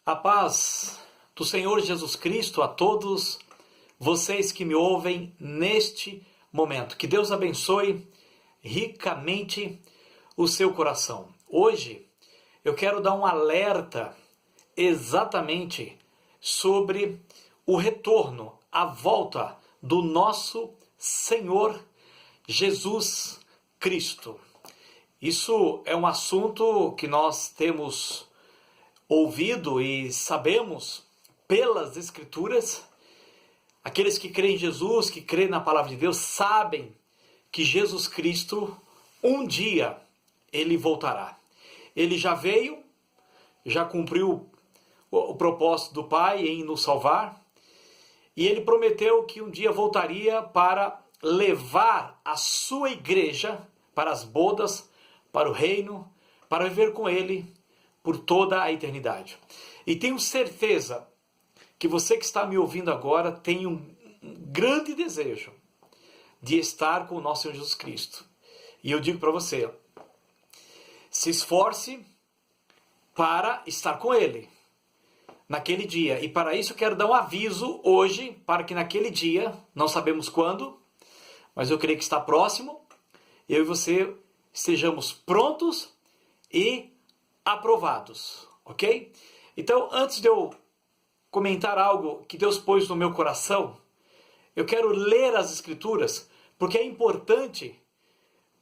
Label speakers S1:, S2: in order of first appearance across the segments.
S1: A paz do Senhor Jesus Cristo a todos vocês que me ouvem neste momento. Que Deus abençoe ricamente o seu coração. Hoje eu quero dar um alerta exatamente sobre o retorno, a volta do nosso Senhor Jesus Cristo. Isso é um assunto que nós temos ouvido e sabemos pelas Escrituras. Aqueles que creem em Jesus, que creem na palavra de Deus, sabem que Jesus Cristo, um dia, ele voltará. Ele já veio, já cumpriu o propósito do Pai em nos salvar, e ele prometeu que um dia voltaria para levar a sua igreja para as bodas, para o reino, para viver com ele por toda a eternidade. E tenho certeza que você que está me ouvindo agora tem um grande desejo de estar com o nosso Senhor Jesus Cristo. E eu digo para você, se esforce para estar com Ele naquele dia. E para isso eu quero dar um aviso hoje, para que naquele dia, não sabemos quando, mas eu creio que está próximo, eu e você estejamos prontos e aprovados, ok? Então, antes de eu comentar algo que Deus pôs no meu coração, eu quero ler as Escrituras, porque é importante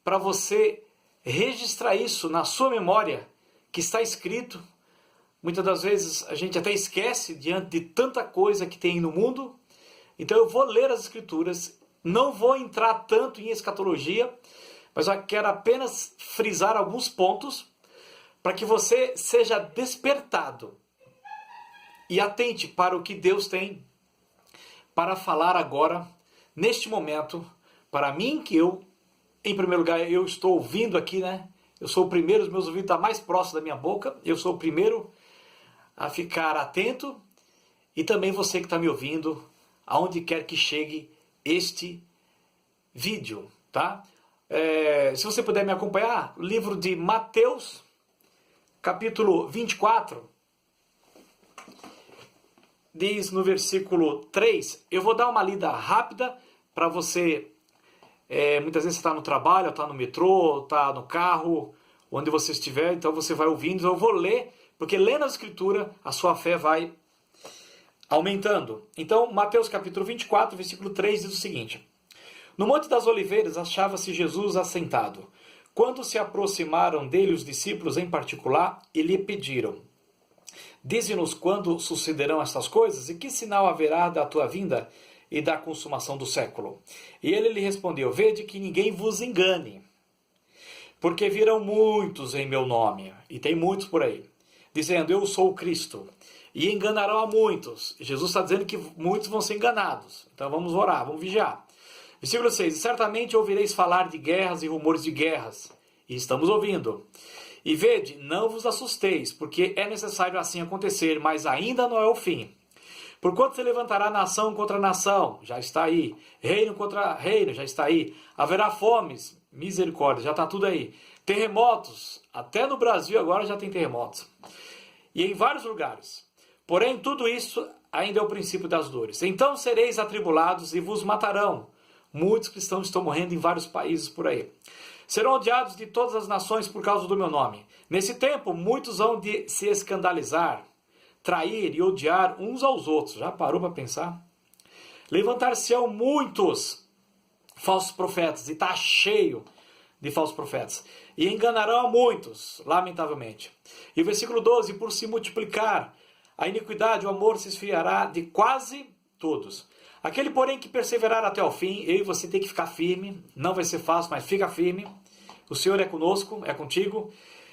S1: para você registrar isso na sua memória, que está escrito. Muitas das vezes a gente até esquece diante de tanta coisa que tem no mundo. Então eu vou ler as Escrituras, não vou entrar tanto em escatologia, mas eu quero apenas frisar alguns pontos para que você seja despertado e atente para o que Deus tem para falar agora, neste momento, para mim, que eu, em primeiro lugar, eu estou ouvindo aqui, né? Eu sou o primeiro, os meus ouvidos estão mais próximos da minha boca, eu sou o primeiro a ficar atento, e também você que está me ouvindo, aonde quer que chegue este vídeo, tá? Se você puder me acompanhar, livro de Mateus, capítulo 24, diz no versículo 3, eu vou dar uma lida rápida para você, muitas vezes você está no trabalho, está no metrô, está no carro, onde você estiver, então você vai ouvindo, então eu vou ler, porque lendo a Escritura, a sua fé vai aumentando. Então, Mateus capítulo 24, versículo 3 diz o seguinte: No Monte das Oliveiras achava-se Jesus assentado. Quando se aproximaram dele os discípulos em particular, e lhe pediram: Dize-nos quando sucederão estas coisas, e que sinal haverá da tua vinda e da consumação do século? E ele lhe respondeu: Vede que ninguém vos engane, porque virão muitos em meu nome, e tem muitos por aí, dizendo: Eu sou o Cristo, e enganarão a muitos. Jesus está dizendo que muitos vão ser enganados. Então vamos orar, vamos vigiar. Versículo 6, certamente ouvireis falar de guerras e rumores de guerras, e estamos ouvindo. E vede, não vos assusteis, porque é necessário assim acontecer, mas ainda não é o fim. Porquanto se levantará nação contra nação, já está aí. Reino contra reino, já está aí. Haverá fomes, misericórdia, já está tudo aí. Terremotos, até no Brasil agora já tem terremotos. E em vários lugares. Porém, tudo isso ainda é o princípio das dores. Então sereis atribulados e vos matarão. Muitos cristãos estão morrendo em vários países por aí. Serão odiados de todas as nações por causa do meu nome. Nesse tempo, muitos hão de se escandalizar, trair e odiar uns aos outros. Já parou para pensar? Levantar-se-ão muitos falsos profetas, e está cheio de falsos profetas, e enganarão a muitos, lamentavelmente. E o versículo 12, por se multiplicar a iniquidade, o amor se esfriará de quase todos. Aquele, porém, que perseverar até o fim, eu e você tem que ficar firme, não vai ser fácil, mas fica firme, o Senhor é conosco, é contigo,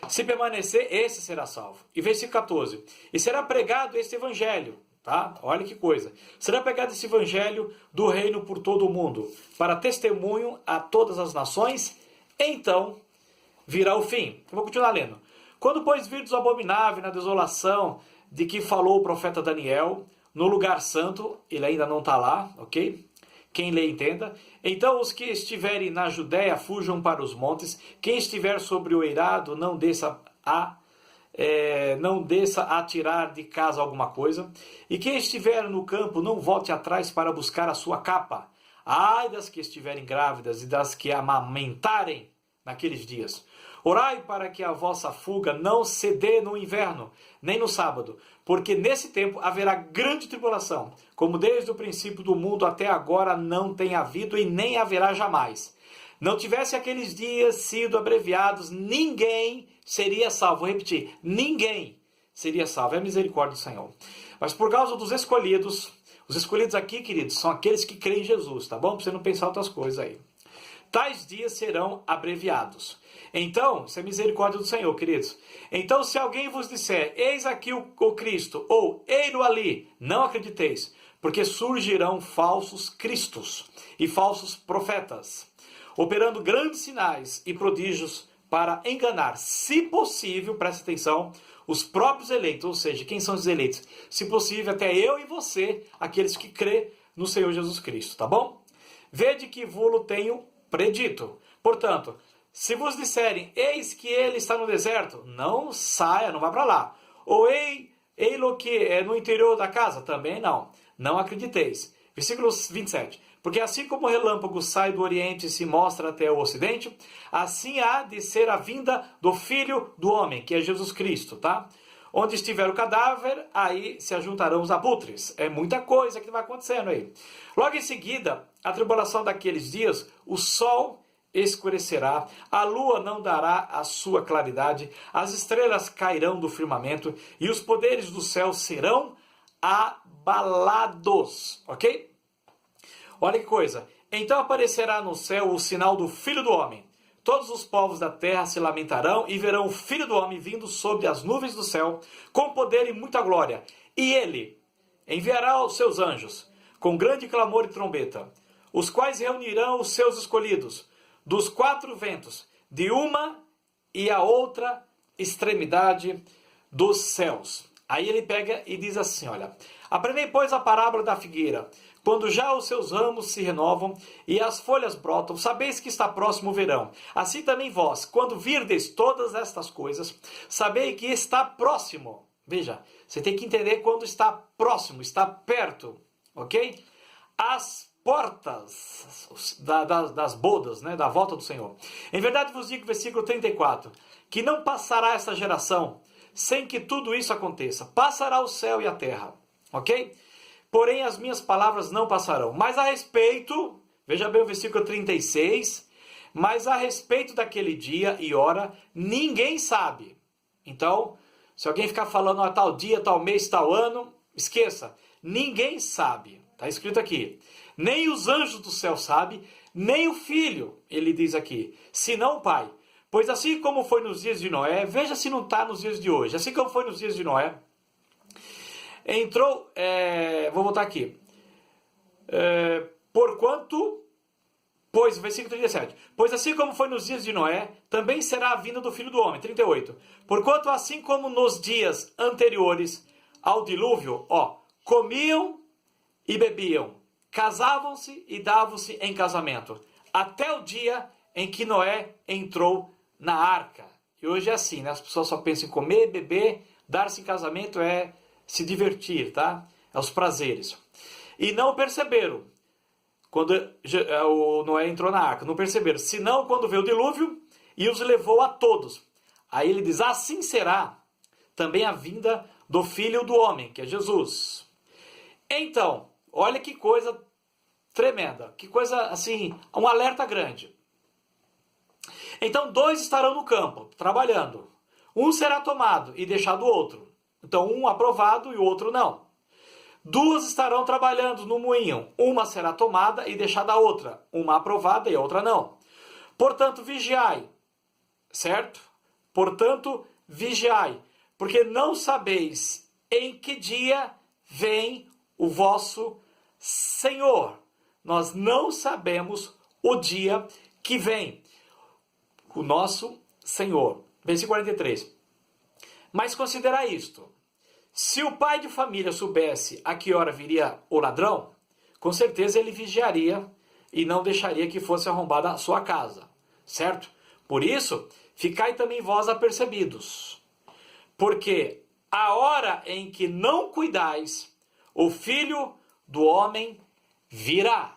S1: se permanecer, esse será salvo. E versículo 14, e será pregado este evangelho, tá? Olha que coisa, será pregado este evangelho do reino por todo o mundo, para testemunho a todas as nações, então virá o fim. Eu vou continuar lendo. Quando, pois, virdes o abominável na desolação de que falou o profeta Daniel, no lugar santo, ele ainda não está lá, ok? Quem lê entenda. Então os que estiverem na Judéia fujam para os montes. Quem estiver sobre o eirado não desça a não desça a tirar de casa alguma coisa. E quem estiver no campo, não volte atrás para buscar a sua capa. Ai das que estiverem grávidas e das que amamentarem naqueles dias. Orai para que a vossa fuga não se dê no inverno, nem no sábado, porque nesse tempo haverá grande tribulação, como desde o princípio do mundo até agora não tem havido e nem haverá jamais. Não tivesse aqueles dias sido abreviados, ninguém seria salvo. Vou repetir, ninguém seria salvo. É a misericórdia do Senhor. Mas por causa dos escolhidos, os escolhidos aqui, queridos, são aqueles que creem em Jesus, tá bom? Para você não pensar outras coisas aí. Tais dias serão abreviados. Então, isso é misericórdia do Senhor, queridos. Então, se alguém vos disser, eis aqui o Cristo, ou ei-lo ali, não acrediteis, porque surgirão falsos cristos e falsos profetas, operando grandes sinais e prodígios para enganar, se possível, presta atenção, os próprios eleitos, ou seja, quem são os eleitos? Se possível, até eu e você, aqueles que crê no Senhor Jesus Cristo, tá bom? Vede que vos tenho predito. Portanto, se vos disserem, eis que ele está no deserto, não saia, não vá para lá. Ou ei-lo que é no interior da casa, também não. Não acrediteis. Versículo 27. Porque assim como o relâmpago sai do oriente e se mostra até o ocidente, assim há de ser a vinda do Filho do Homem, que é Jesus Cristo, tá? Onde estiver o cadáver, aí se ajuntarão os abutres. É muita coisa que vai acontecendo aí. Logo em seguida, a tribulação daqueles dias, o sol escurecerá, a lua não dará a sua claridade, as estrelas cairão do firmamento e os poderes do céu serão abalados. Ok? Olha que coisa. Então aparecerá no céu o sinal do Filho do Homem. Todos os povos da terra se lamentarão e verão o Filho do Homem vindo sobre as nuvens do céu, com poder e muita glória. E ele enviará os seus anjos, com grande clamor e trombeta, os quais reunirão os seus escolhidos, dos quatro ventos, de uma e a outra extremidade dos céus. Aí ele pega e diz assim, olha, aprendei, pois, a parábola da figueira. Quando já os seus ramos se renovam e as folhas brotam, sabeis que está próximo o verão. Assim também vós, quando virdes todas estas coisas, sabei que está próximo. Veja, você tem que entender quando está próximo, está perto, ok? As portas das bodas, né, da volta do Senhor. Em verdade vos digo, versículo 34, que não passará esta geração sem que tudo isso aconteça. Passará o céu e a terra, ok? Porém, as minhas palavras não passarão. Mas a respeito, veja bem o versículo 36, mas a respeito daquele dia e hora, ninguém sabe. Então, se alguém ficar falando a tal dia, tal mês, tal ano, esqueça, ninguém sabe. Está escrito aqui. Nem os anjos do céu sabem, nem o Filho, ele diz aqui, senão o Pai. Pois assim como foi nos dias de Noé, veja se não está nos dias de hoje, assim como foi nos dias de Noé, entrou, vou voltar aqui, porquanto, pois, versículo 37, pois assim como foi nos dias de Noé, também será a vinda do Filho do Homem, 38, porquanto assim como nos dias anteriores ao dilúvio, comiam e bebiam, casavam-se e davam-se em casamento, até o dia em que Noé entrou na arca. E hoje é assim, né? As pessoas só pensam em comer, beber, dar-se em casamento é se divertir, tá? É os prazeres. E não perceberam quando o Noé entrou na arca, não perceberam, senão quando veio o dilúvio e os levou a todos. Aí ele diz, assim será também a vinda do Filho do Homem, que é Jesus. Então, olha que coisa tremenda, que coisa assim, um alerta grande. Então, dois estarão no campo, trabalhando. Um será tomado e deixado o outro. Então, um aprovado e o outro não. Duas estarão trabalhando no moinho. Uma será tomada e deixada a outra. Uma aprovada e a outra não. Portanto, vigiai. Certo? Portanto, vigiai. Porque não sabeis em que dia vem o vosso Senhor. Nós não sabemos o dia que vem o nosso Senhor. Versículo 43. Mas considerai isto. Se o pai de família soubesse a que hora viria o ladrão, com certeza ele vigiaria e não deixaria que fosse arrombada a sua casa. Certo? Por isso, ficai também vós apercebidos. porque a hora em que não cuidais, o Filho do Homem virá.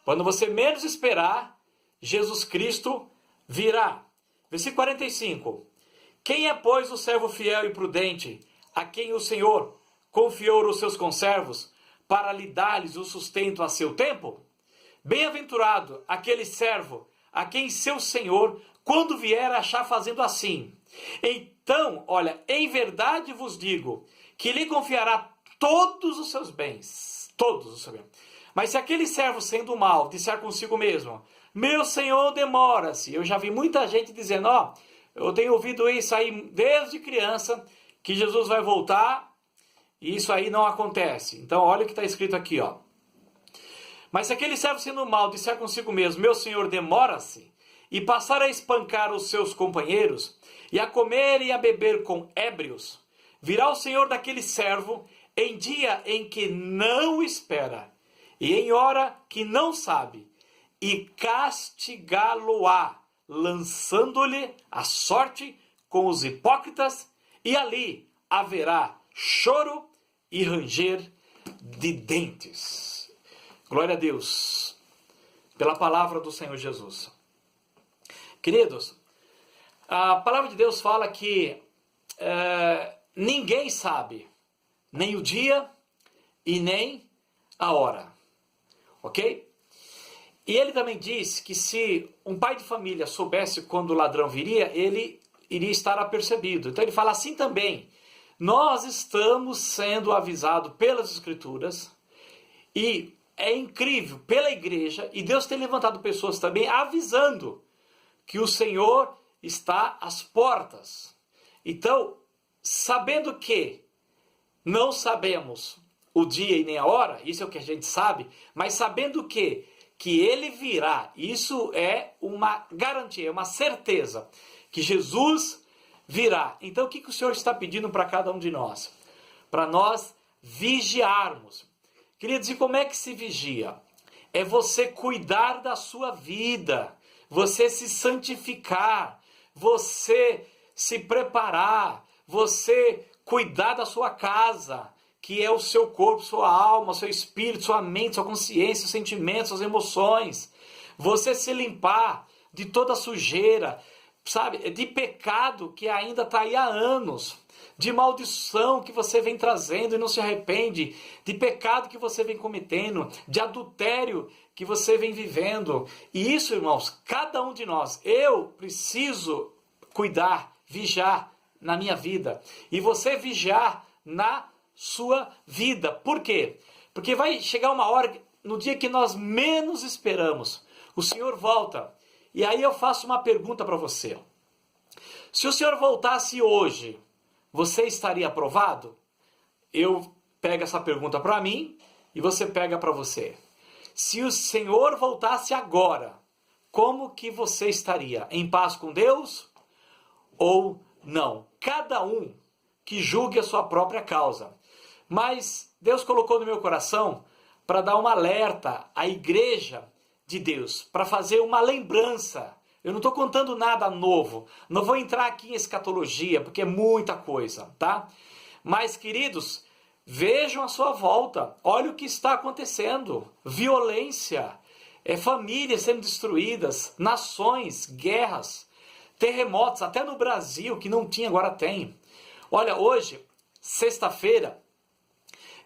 S1: Quando você menos esperar, Jesus Cristo virá. Versículo 45. Quem é, pois, o servo fiel e prudente, a quem o Senhor confiou os seus conservos, para lhe dar-lhes o sustento a seu tempo? Bem-aventurado aquele servo, a quem seu Senhor, quando vier, achar fazendo assim. Então, olha, em verdade vos digo, que lhe confiará todos os seus bens. Todos os seus bens. Mas se aquele servo, sendo mau, disser consigo mesmo, meu Senhor demora-se. Eu já vi muita gente dizendo, eu tenho ouvido isso aí desde criança, que Jesus vai voltar, e isso aí não acontece. Então, olha o que está escrito aqui, Mas se aquele servo, sendo mau, disser consigo mesmo, meu Senhor demora-se, e passar a espancar os seus companheiros, e a comer e a beber com ébrios, virá o Senhor daquele servo em dia em que não espera, e em hora que não sabe, e castigá-lo-á, lançando-lhe a sorte com os hipócritas, e ali haverá choro e ranger de dentes. Glória a Deus pela palavra do Senhor Jesus. Queridos, a palavra de Deus fala que ninguém sabe nem o dia e nem a hora. Ok? E ele também diz que se um pai de família soubesse quando o ladrão viria, ele iria estar apercebido. Então ele fala assim também, nós estamos sendo avisados pelas Escrituras, e é incrível, pela igreja, e Deus tem levantado pessoas também avisando que o Senhor está às portas. Então, sabendo que não sabemos o dia e nem a hora, isso é o que a gente sabe, mas sabendo que ele virá, isso é uma garantia, é uma certeza, que Jesus virá. Então o que o Senhor está pedindo para cada um de nós? Para nós vigiarmos. Queridos, e como é que se vigia? É você cuidar da sua vida, você se santificar, você se preparar, você cuidar da sua casa, que é o seu corpo, sua alma, seu espírito, sua mente, sua consciência, seus sentimentos, suas emoções. Você se limpar de toda sujeira, sabe, de pecado que ainda está aí há anos, de maldição que você vem trazendo e não se arrepende, de pecado que você vem cometendo, de adultério que você vem vivendo. E isso, irmãos, cada um de nós, eu preciso cuidar, vigiar na minha vida, e você vigiar na sua vida. Por quê? Porque vai chegar uma hora, no dia que nós menos esperamos, o Senhor volta. E aí eu faço uma pergunta para você. Se o Senhor voltasse hoje, você estaria aprovado? Eu pego essa pergunta para mim e você pega para você. Se o Senhor voltasse agora, como que você estaria? Em paz com Deus ou não? Cada um que julgue a sua própria causa. Mas Deus colocou no meu coração para dar um alerta à igreja de Deus, para fazer uma lembrança. Eu não estou contando nada novo, não vou entrar aqui em escatologia, porque é muita coisa, tá? Mas, queridos, vejam a sua volta, olha o que está acontecendo, violência, famílias sendo destruídas, nações, guerras, terremotos, até no Brasil, que não tinha, agora tem. Olha, hoje, sexta-feira,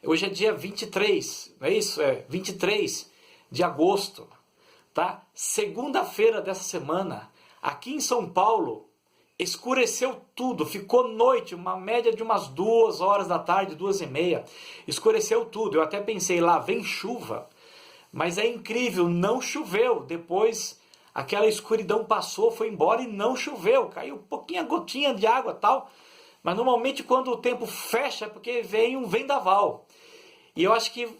S1: hoje é dia 23, não é isso? 23 de agosto, tá? Segunda-feira dessa semana, aqui em São Paulo, escureceu tudo, ficou noite, uma média de umas 2 horas da tarde, 2h30, escureceu tudo. Eu até pensei, lá vem chuva, mas é incrível, não choveu. Depois aquela escuridão passou, foi embora e não choveu, caiu um pouquinho, gotinha de água e tal, mas normalmente quando o tempo fecha é porque vem um vendaval. E eu acho que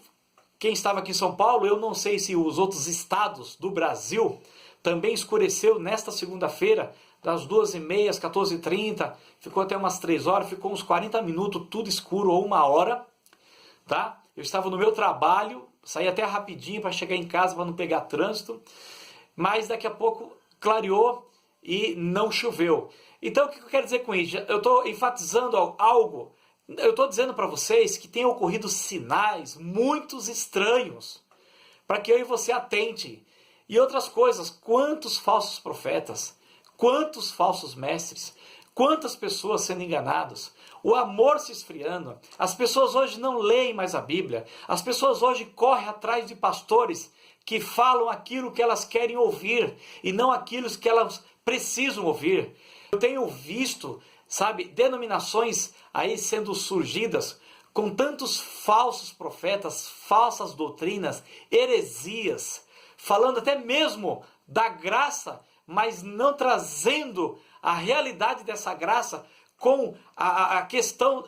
S1: quem estava aqui em São Paulo, eu não sei se os outros estados do Brasil também escureceu nesta segunda-feira, das 2h30 às 14h30, ficou até umas 3 horas, ficou uns 40 minutos, tudo escuro, ou 1 hora, tá? Eu estava no meu trabalho, saí até rapidinho para chegar em casa, para não pegar trânsito, mas daqui a pouco clareou e não choveu. Então, o que eu quero dizer com isso? Eu estou enfatizando algo. Eu estou dizendo para vocês que tem ocorrido sinais muitos estranhos, para que eu e você atente. E outras coisas, quantos falsos profetas, quantos falsos mestres, quantas pessoas sendo enganadas, o amor se esfriando, as pessoas hoje não leem mais a Bíblia, as pessoas hoje correm atrás de pastores que falam aquilo que elas querem ouvir e não aquilo que elas precisam ouvir. Eu tenho visto, sabe, denominações aí sendo surgidas com tantos falsos profetas, falsas doutrinas, heresias, falando até mesmo da graça, mas não trazendo a realidade dessa graça com a questão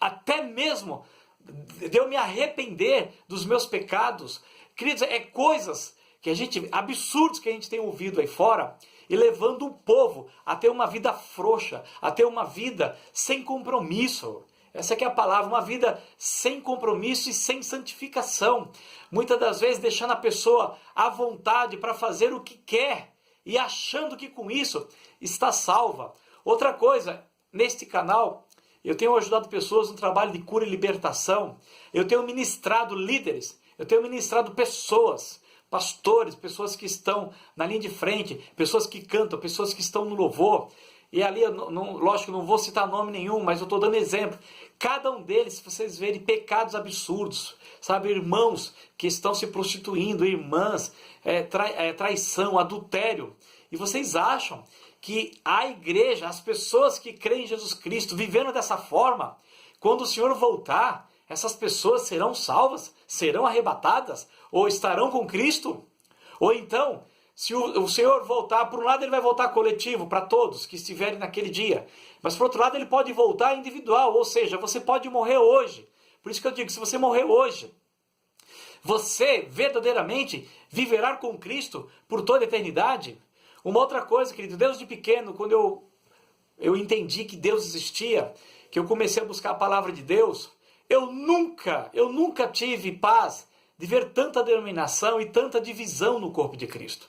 S1: até mesmo de eu me arrepender dos meus pecados. Queridos, coisas que absurdos que a gente tem ouvido aí fora, e levando o povo a ter uma vida frouxa, a ter uma vida sem compromisso. Essa aqui é a palavra, uma vida sem compromisso e sem santificação. Muitas das vezes deixando a pessoa à vontade para fazer o que quer e achando que com isso está salva. Outra coisa, neste canal eu tenho ajudado pessoas no trabalho de cura e libertação. Eu tenho ministrado líderes, eu tenho ministrado pessoas, pastores, pessoas que estão na linha de frente, pessoas que cantam, pessoas que estão no louvor. E ali, lógico, não vou citar nome nenhum, mas eu estou dando exemplo. Cada um deles, se vocês verem, pecados absurdos, sabe? Irmãos que estão se prostituindo, irmãs, traição, adultério. E vocês acham que a igreja, as pessoas que creem em Jesus Cristo, vivendo dessa forma, quando o Senhor voltar, essas pessoas serão salvas, serão arrebatadas, ou estarão com Cristo? Ou então, se o Senhor voltar, por um lado ele vai voltar coletivo para todos que estiverem naquele dia, mas por outro lado ele pode voltar individual, ou seja, você pode morrer hoje. Por isso que eu digo, se você morrer hoje, você verdadeiramente viverá com Cristo por toda a eternidade. Uma outra coisa, querido, desde pequeno, quando eu entendi que Deus existia, que eu comecei a buscar a palavra de Deus, eu nunca tive paz de ver tanta denominação e tanta divisão no corpo de Cristo.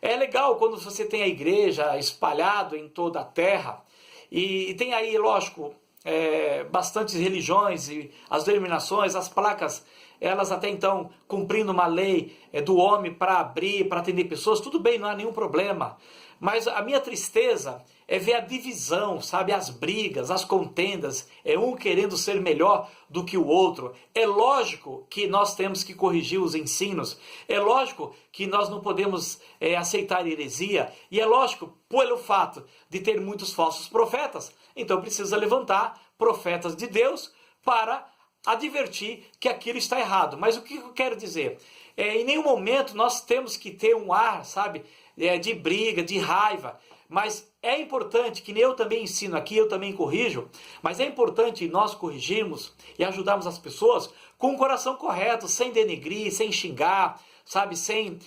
S1: É legal quando você tem a igreja espalhado em toda a terra, e tem aí, lógico, bastantes religiões e as denominações, as placas, elas até então cumprindo uma lei do homem para abrir, para atender pessoas, tudo bem, não há nenhum problema. Mas a minha tristeza é ver a divisão, sabe, as brigas, as contendas, um querendo ser melhor do que o outro. É lógico que nós temos que corrigir os ensinos, é lógico que nós não podemos aceitar heresia, e é lógico, pelo fato de ter muitos falsos profetas, então precisa levantar profetas de Deus para advertir que aquilo está errado. Mas o que eu quero dizer? Em nenhum momento nós temos que ter um ar, sabe, de briga, de raiva, mas é importante, que eu também ensino aqui, eu também corrijo, mas é importante nós corrigirmos e ajudarmos as pessoas com o coração correto, sem denegrir, sem xingar, sabe, sem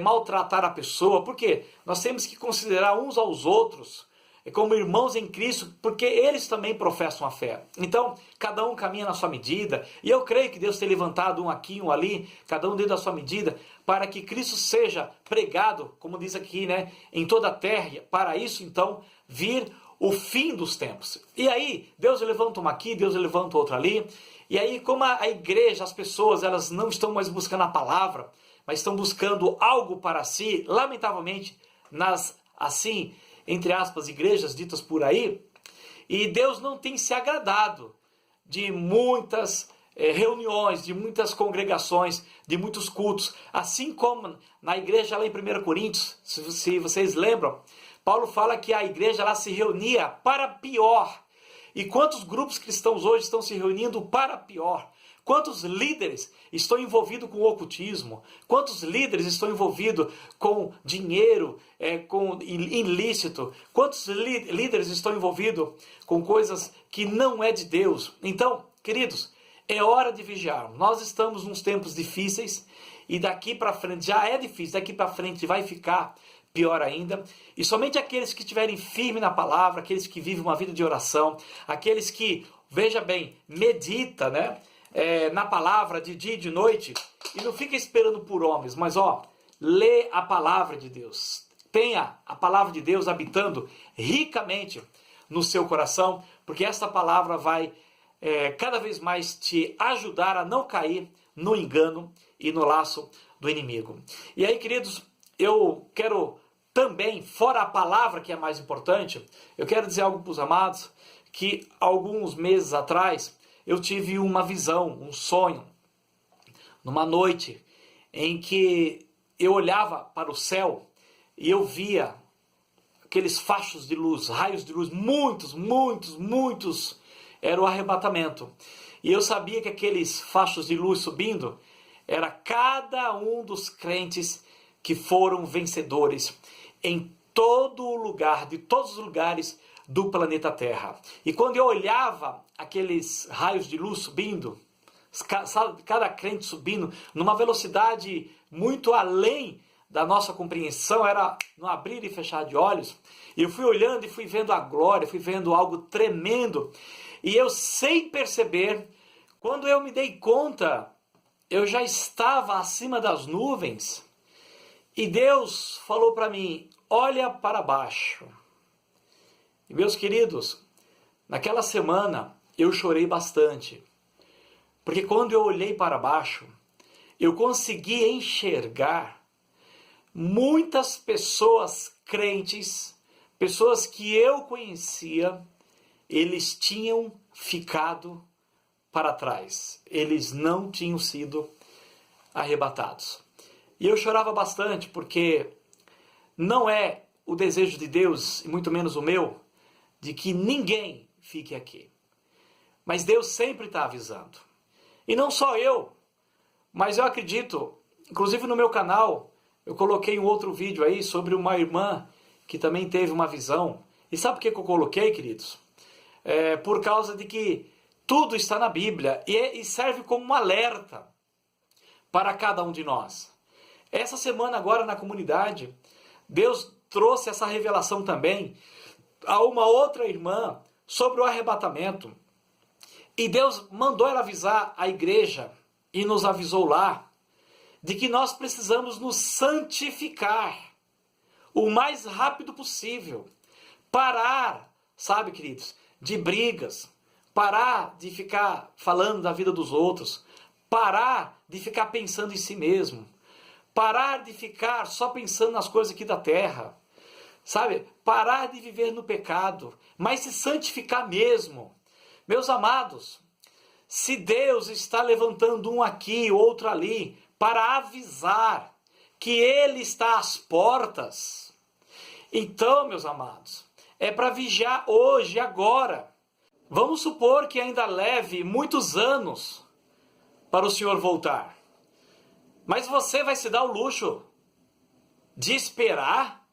S1: maltratar a pessoa, porque nós temos que considerar uns aos outros como irmãos em Cristo, porque eles também professam a fé. Então, cada um caminha na sua medida, e eu creio que Deus tem levantado um aqui, um ali, cada um dentro da sua medida, para que Cristo seja pregado, como diz aqui, né, em toda a terra, para isso, então, vir o fim dos tempos. E aí, Deus levanta um aqui, Deus levanta outro ali, e aí, como a igreja, as pessoas, elas não estão mais buscando a palavra, mas estão buscando algo para si, lamentavelmente, nas, assim, entre aspas, igrejas ditas por aí, e Deus não tem se agradado de muitas reuniões, de muitas congregações, de muitos cultos, assim como na igreja lá em 1 Coríntios, se vocês lembram, Paulo fala que a igreja lá se reunia para pior. E quantos grupos cristãos hoje estão se reunindo para pior? Quantos líderes estão envolvidos com o ocultismo? Quantos líderes estão envolvidos com dinheiro, com ilícito? Quantos líderes estão envolvidos com coisas que não é de Deus? Então, queridos, é hora de vigiar. Nós estamos nos tempos difíceis e daqui para frente já é difícil, daqui para frente vai ficar pior ainda. E somente aqueles que estiverem firmes na palavra, aqueles que vivem uma vida de oração, aqueles que, veja bem, medita, né? Na palavra de dia e de noite, e não fica esperando por homens, mas lê a palavra de Deus, tenha a palavra de Deus habitando ricamente no seu coração, porque esta palavra vai cada vez mais te ajudar a não cair no engano e no laço do inimigo. E aí, queridos, eu quero também, fora a palavra que é mais importante, eu quero dizer algo para os amados, que alguns meses atrás eu tive uma visão, um sonho, numa noite em que eu olhava para o céu e eu via aqueles fachos de luz, raios de luz, muitos, era o arrebatamento. E eu sabia que aqueles fachos de luz subindo era cada um dos crentes que foram vencedores em todo lugar, de todos os lugares do planeta Terra. E quando eu olhava aqueles raios de luz subindo, cada crente subindo numa velocidade muito além da nossa compreensão, era no abrir e fechar de olhos. Eu fui olhando e fui vendo a glória, fui vendo algo tremendo. E eu, sem perceber, quando eu me dei conta, eu já estava acima das nuvens. E Deus falou para mim, olha para baixo. E meus queridos, naquela semana eu chorei bastante. Porque quando eu olhei para baixo, eu consegui enxergar muitas pessoas crentes, pessoas que eu conhecia, eles tinham ficado para trás. Eles não tinham sido arrebatados. E eu chorava bastante porque não é o desejo de Deus, e muito menos o meu, de que ninguém fique aqui. Mas Deus sempre está avisando. E não só eu, mas eu acredito, inclusive no meu canal, eu coloquei um outro vídeo aí sobre uma irmã que também teve uma visão. E sabe por que eu coloquei, queridos? Por causa de que tudo está na Bíblia e serve como um alerta para cada um de nós. Essa semana agora na comunidade, Deus trouxe essa revelação também a uma outra irmã sobre o arrebatamento. E Deus mandou ela avisar a igreja e nos avisou lá de que nós precisamos nos santificar o mais rápido possível. Parar, sabe, queridos, de brigas, parar de ficar falando da vida dos outros, parar de ficar pensando em si mesmo, parar de ficar só pensando nas coisas aqui da terra, sabe? Parar de viver no pecado, mas se santificar mesmo. Meus amados, se Deus está levantando um aqui, outro ali, para avisar que Ele está às portas, então, meus amados, é para vigiar hoje, agora. Vamos supor que ainda leve muitos anos para o Senhor voltar. Mas você vai se dar o luxo de esperar?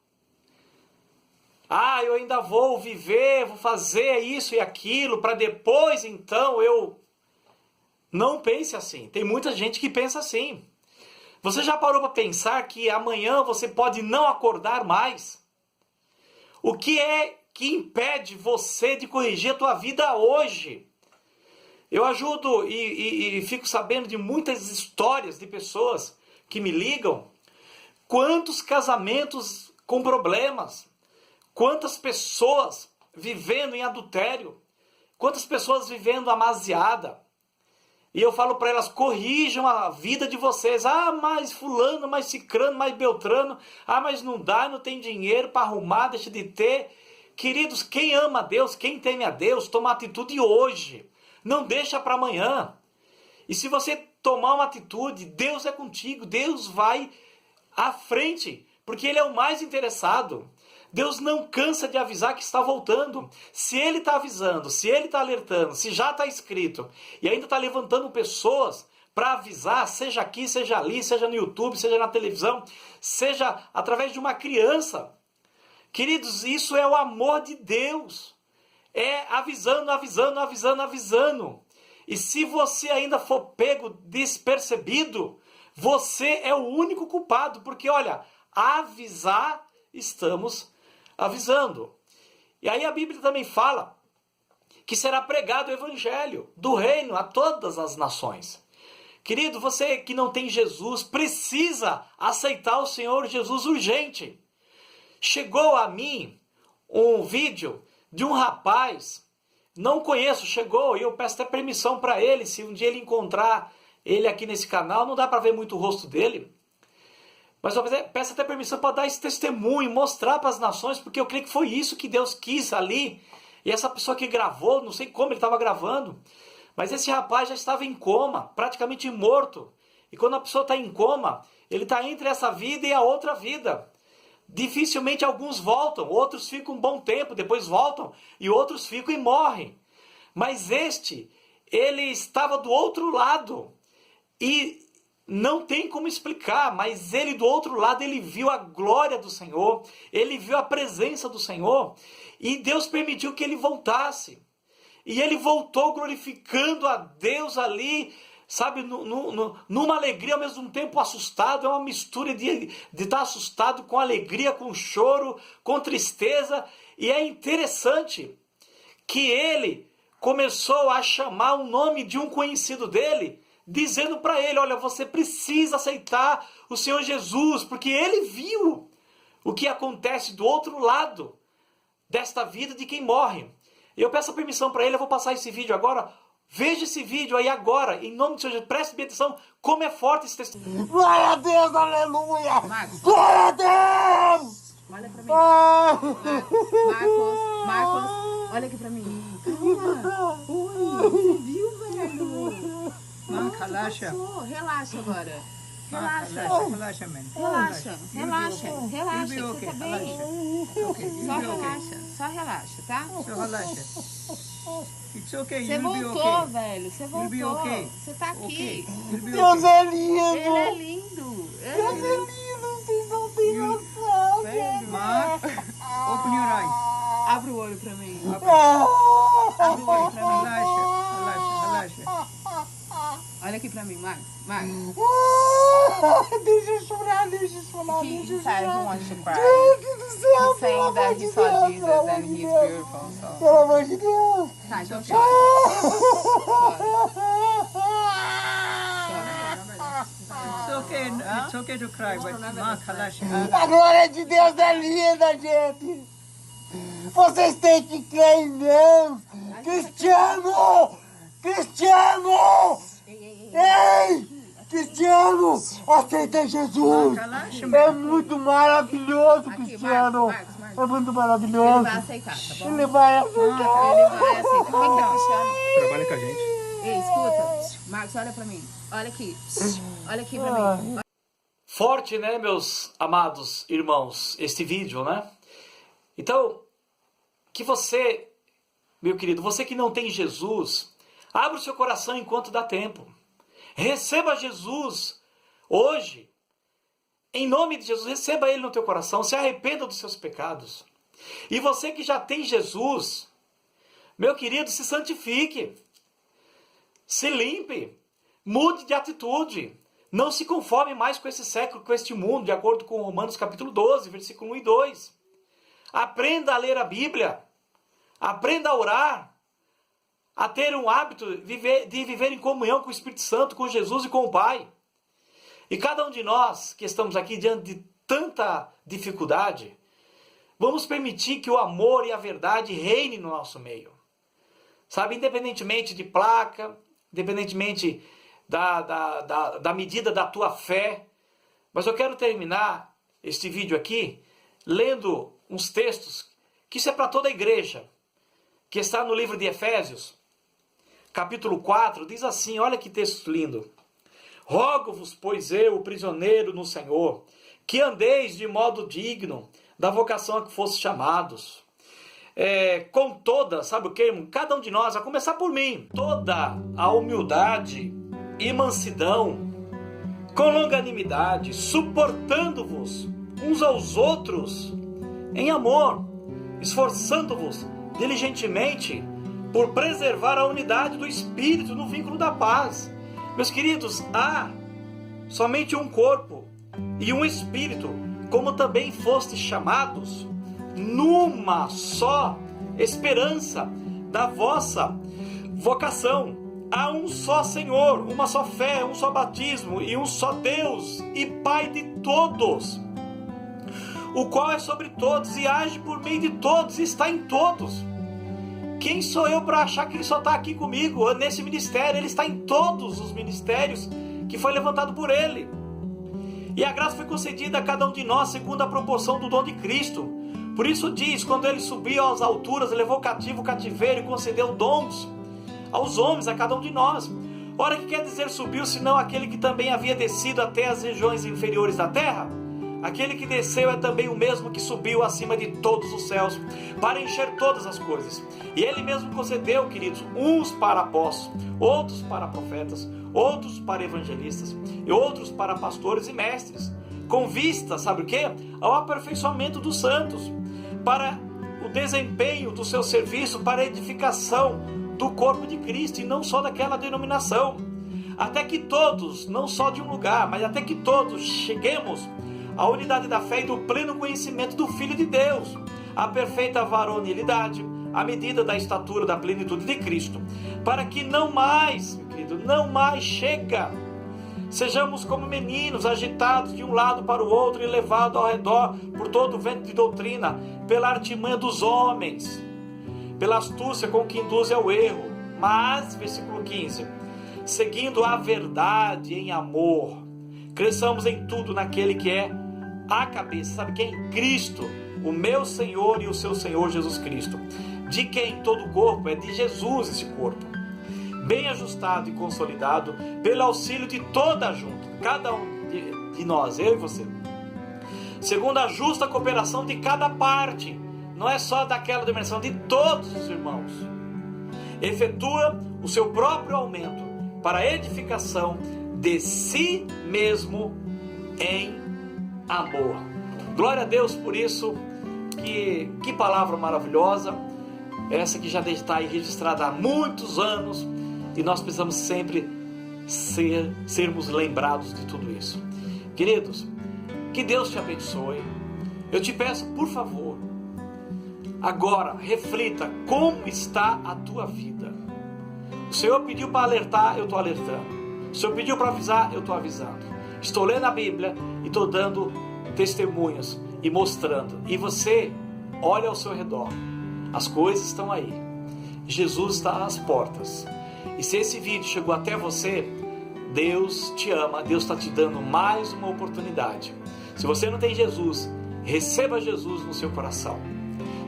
S1: Eu ainda vou viver, vou fazer isso e aquilo, para depois então eu... Não pense assim. Tem muita gente que pensa assim. Você já parou para pensar que amanhã você pode não acordar mais? O que é que impede você de corrigir a tua vida hoje? Eu ajudo e fico sabendo de muitas histórias de pessoas que me ligam. Quantos casamentos com problemas? Quantas pessoas vivendo em adultério? Quantas pessoas vivendo amaziada? E eu falo para elas, corrijam a vida de vocês. Mas fulano, mais cicrano, mais beltrano. Mas não dá, não tem dinheiro para arrumar, deixa de ter. Queridos, quem ama a Deus, quem teme a Deus, toma atitude hoje. Não deixa para amanhã. E se você tomar uma atitude, Deus é contigo. Deus vai à frente, porque Ele é o mais interessado. Deus não cansa de avisar que está voltando. Se Ele está avisando, se Ele está alertando, se já está escrito e ainda está levantando pessoas para avisar, seja aqui, seja ali, seja no YouTube, seja na televisão, seja através de uma criança. Queridos, isso é o amor de Deus. É avisando, avisando, avisando, avisando. E se você ainda for pego despercebido, você é o único culpado, porque olha, avisar, estamos avisando. E aí a Bíblia também fala que será pregado o evangelho do reino a todas as nações. Querido, você que não tem Jesus, precisa aceitar o Senhor Jesus urgente. Chegou a mim um vídeo de um rapaz, não conheço, chegou, e eu peço até permissão para ele, se um dia ele encontrar ele aqui nesse canal, não dá para ver muito o rosto dele, mas eu peço até permissão para dar esse testemunho, mostrar para as nações, porque eu creio que foi isso que Deus quis ali. E essa pessoa que gravou, não sei como ele estava gravando, mas esse rapaz já estava em coma, praticamente morto. E quando a pessoa está em coma, ele está entre essa vida e a outra vida. Dificilmente alguns voltam, outros ficam um bom tempo, depois voltam, e outros ficam e morrem. Mas ele estava do outro lado. E não tem como explicar, mas ele do outro lado, ele viu a glória do Senhor, ele viu a presença do Senhor, e Deus permitiu que ele voltasse. E ele voltou glorificando a Deus ali, sabe, numa alegria, ao mesmo tempo assustado. É uma mistura de estar assustado com alegria, com choro, com tristeza. E é interessante que ele começou a chamar o nome de um conhecido dele, dizendo para ele, olha, você precisa aceitar o Senhor Jesus, porque ele viu o que acontece do outro lado desta vida de quem morre. Eu peço a permissão para ele, eu vou passar esse vídeo agora. Veja esse vídeo aí agora, em nome do Senhor Jesus. Preste bem atenção, como é forte esse testemunho.
S2: Glória a Deus, aleluia! Marcos. Glória a Deus!
S3: Olha pra mim. Marcos, olha aqui pra mim. Calma. Oi, você viu, velho?
S2: Marcos, relaxa.
S3: Relaxa agora. Relaxa.
S2: Relaxa, man.
S3: Relaxa. Você tá bem? Só relaxa, tá?
S2: Só relaxa. It's okay,
S3: Você
S2: you'll be
S3: voltou,
S2: okay.
S3: velho. Você voltou.
S2: You'll be okay.
S3: Você tá aqui.
S2: Okay. You'll be
S4: Deus
S2: okay.
S4: é lindo!
S3: Ele é lindo.
S4: Deus é lindo, vocês não têm noção!
S2: Mark, open your eyes.
S3: Abre o olho pra mim.
S4: Ah!
S3: Abre o olho pra mim.
S2: Relaxa.
S3: Olha aqui pra mim, Marcos.
S4: Deixa eu chorar, deixa eu chorar.
S3: Inside, he wants to cry.
S4: Gente do céu,
S3: He's saying
S4: pelo
S3: that
S4: amor
S3: he
S4: de
S3: saw
S4: Deus,
S3: Jesus
S4: pelo amor
S3: and
S4: de
S3: he's
S4: Deus.
S3: beautiful. So,
S4: Pelo amor de Deus!
S3: tá, então chora.
S2: It's okay to cry, but Mark, relaxa.
S4: A glória de Deus é linda, gente! Vocês têm que crer em Deus! Cristiano! Ei! Cristiano! Aceita Jesus!
S2: Relaxa,
S4: É
S2: man.
S4: muito maravilhoso,
S3: Aqui,
S4: Cristiano!
S3: Marcos.
S4: É muito
S3: Ele
S4: maravilhoso!
S3: vai aceitar, tá bom?
S4: Ele vai aceitar!
S3: Ele vai aceitar. Quem que é Cristiano?
S2: Trabalha com a gente.
S3: Ei, escuta. Marcos, olha pra mim. Olha aqui. Olha aqui pra mim.
S1: Forte, né, meus amados irmãos, este vídeo, né? Então, que você, meu querido, você que não tem Jesus, abra o seu coração enquanto dá tempo. Receba Jesus hoje. Em nome de Jesus, receba Ele no teu coração. Se arrependa dos seus pecados. E você que já tem Jesus, meu querido, se santifique. Se limpe. Mude de atitude. Não se conforme mais com esse século, com este mundo, de acordo com Romanos capítulo 12, versículo 1 e 2. Aprenda a ler a Bíblia. Aprenda a orar. A ter um hábito de viver em comunhão com o Espírito Santo, com Jesus e com o Pai. E cada um de nós que estamos aqui diante de tanta dificuldade, vamos permitir que o amor e a verdade reine no nosso meio. Sabe, independentemente de placa, independentemente da medida da tua fé. Mas eu quero terminar este vídeo aqui lendo uns textos, que isso é para toda a igreja, que está no livro de Efésios, capítulo 4, diz assim, olha que texto lindo. Rogo-vos, pois eu, o prisioneiro no Senhor, que andeis de modo digno da vocação a que fostes chamados. Com toda, sabe o que? Cada um de nós, a começar por mim, toda a humildade e mansidão, com longanimidade, suportando-vos uns aos outros em amor, esforçando-vos diligentemente por preservar a unidade do Espírito no vínculo da paz. Meus queridos, há somente um corpo e um Espírito, como também fostes chamados, numa só esperança da vossa vocação. Há um só Senhor, uma só fé, um só batismo e um só Deus e Pai de todos, o qual é sobre todos e age por meio de todos e está em todos. Quem sou eu para achar que ele só está aqui comigo nesse ministério? Ele está em todos os ministérios que foi levantado por ele. E a graça foi concedida a cada um de nós segundo a proporção do dom de Cristo. Por isso diz, quando ele subiu às alturas, levou cativo o cativeiro e concedeu dons aos homens, a cada um de nós. Ora, que quer dizer subiu, senão aquele que também havia descido até as regiões inferiores da terra? Aquele que desceu é também o mesmo que subiu acima de todos os céus, para encher todas as coisas. E ele mesmo concedeu, queridos, uns para apóstolos, outros para profetas, outros para evangelistas, e outros para pastores e mestres, com vista, sabe o quê? Ao aperfeiçoamento dos santos, para o desempenho do seu serviço, para a edificação do corpo de Cristo, e não só daquela denominação, até que todos, não só de um lugar, mas até que todos cheguemos à unidade da fé e do pleno conhecimento do Filho de Deus, à perfeita varonilidade, à medida da estatura da plenitude de Cristo, para que não mais, meu querido, não mais sejamos como meninos agitados de um lado para o outro e levados ao redor por todo o vento de doutrina, pela artimanha dos homens, pela astúcia com que induzem ao erro, mas, versículo 15, seguindo a verdade em amor, cresçamos em tudo naquele que é a cabeça, sabe quem? Cristo, o meu Senhor e o seu Senhor Jesus Cristo, de quem todo o corpo é de Jesus, esse corpo, bem ajustado e consolidado pelo auxílio de toda a junta, cada um de nós, eu e você, segundo a justa cooperação de cada parte, não é só daquela dimensão, de todos os irmãos, efetua o seu próprio aumento para a edificação de si mesmo em amor. Glória a Deus por isso. Que palavra maravilhosa, essa que já está aí registrada há muitos anos, e nós precisamos sempre sermos lembrados de tudo isso. Queridos, que Deus te abençoe. Eu te peço, por favor, agora reflita como está a tua vida. O Senhor pediu para alertar, eu estou alertando. O Senhor pediu para avisar, eu estou avisando. Estou lendo a Bíblia e estou dando testemunhos e mostrando. E você olha ao seu redor. As coisas estão aí. Jesus está às portas. E se esse vídeo chegou até você, Deus te ama. Deus está te dando mais uma oportunidade. Se você não tem Jesus, receba Jesus no seu coração.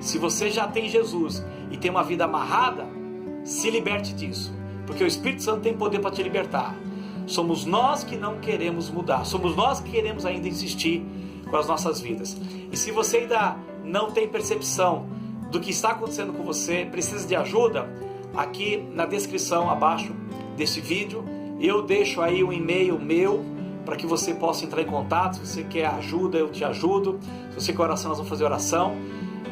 S1: Se você já tem Jesus e tem uma vida amarrada, se liberte disso. Porque o Espírito Santo tem poder para te libertar. Somos nós que não queremos mudar. Somos nós que queremos ainda insistir com as nossas vidas. E se você ainda não tem percepção do que está acontecendo com você, precisa de ajuda, aqui na descrição abaixo desse vídeo eu deixo aí um e-mail meu para que você possa entrar em contato. Se você quer ajuda, eu te ajudo. Se você quer oração, nós vamos fazer oração.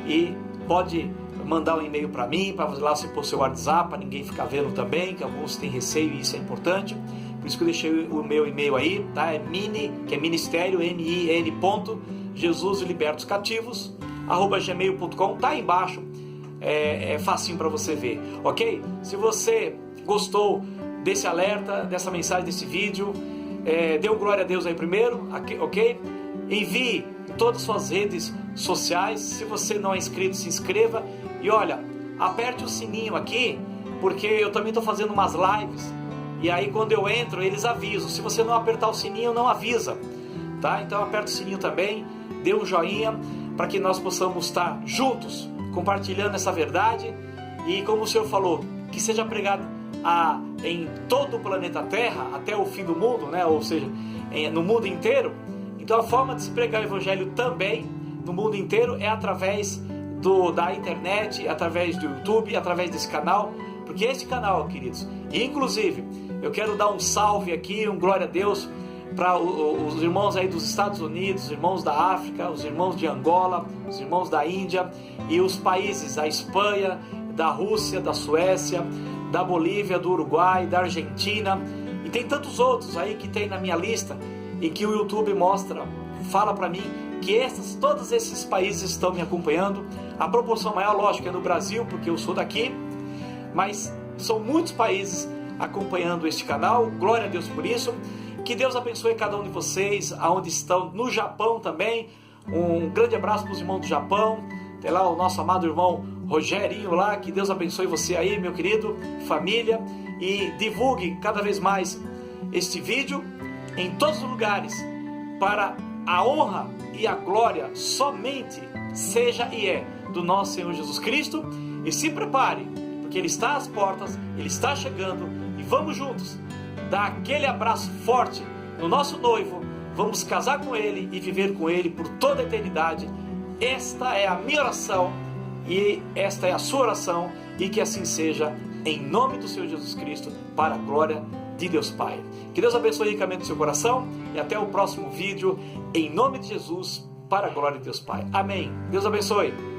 S1: E pode mandar um e-mail para mim, para lá você pôr seu WhatsApp, para ninguém ficar vendo também, que alguns têm receio e isso é importante. Por isso que eu deixei o meu e-mail aí, tá? Que é ministério, @jesuslibertoscativos@gmail.com, tá aí embaixo, é facinho para você ver, ok? Se você gostou desse alerta, dessa mensagem, desse vídeo, dê um glória a Deus aí primeiro, ok? Envie em todas as suas redes sociais. Se você não é inscrito, se inscreva. E olha, aperte o sininho aqui, porque eu também estou fazendo umas lives. E aí quando eu entro, eles avisam. Se você não apertar o sininho, não avisa, tá? Então aperta o sininho também, dê um joinha, para que nós possamos estar juntos, compartilhando essa verdade. E como o Senhor falou, que seja pregado em todo o planeta Terra, até o fim do mundo, né? Ou seja, no mundo inteiro. Então a forma de se pregar o Evangelho também, no mundo inteiro, é através da internet, através do YouTube, através desse canal. Porque esse canal, queridos, inclusive, eu quero dar um salve aqui, um glória a Deus, para os irmãos aí dos Estados Unidos, os irmãos da África, os irmãos de Angola, os irmãos da Índia e os países, a Espanha, da Rússia, da Suécia, da Bolívia, do Uruguai, da Argentina, e tem tantos outros aí que tem na minha lista e que o YouTube fala para mim que todos esses países estão me acompanhando. A proporção maior, lógico, é no Brasil, porque eu sou daqui, mas são muitos países acompanhando este canal. Glória a Deus por isso. Que Deus abençoe cada um de vocês, aonde estão, no Japão também, Um grande abraço para os irmãos do Japão. Tem lá o nosso amado irmão Rogerinho lá. Que Deus abençoe você aí, meu querido, família. E divulgue cada vez mais este vídeo em todos os lugares, para a honra e a glória somente seja e é do nosso Senhor Jesus Cristo. E se prepare, porque Ele está às portas, Ele está chegando, e vamos juntos dar aquele abraço forte no nosso noivo. Vamos casar com Ele e viver com Ele por toda a eternidade. Esta é a minha oração e esta é a sua oração, e que assim seja, em nome do Senhor Jesus Cristo, para a glória de Deus Pai. Que Deus abençoe ricamente o seu coração, e até o próximo vídeo, em nome de Jesus, para a glória de Deus Pai. Amém. Deus abençoe.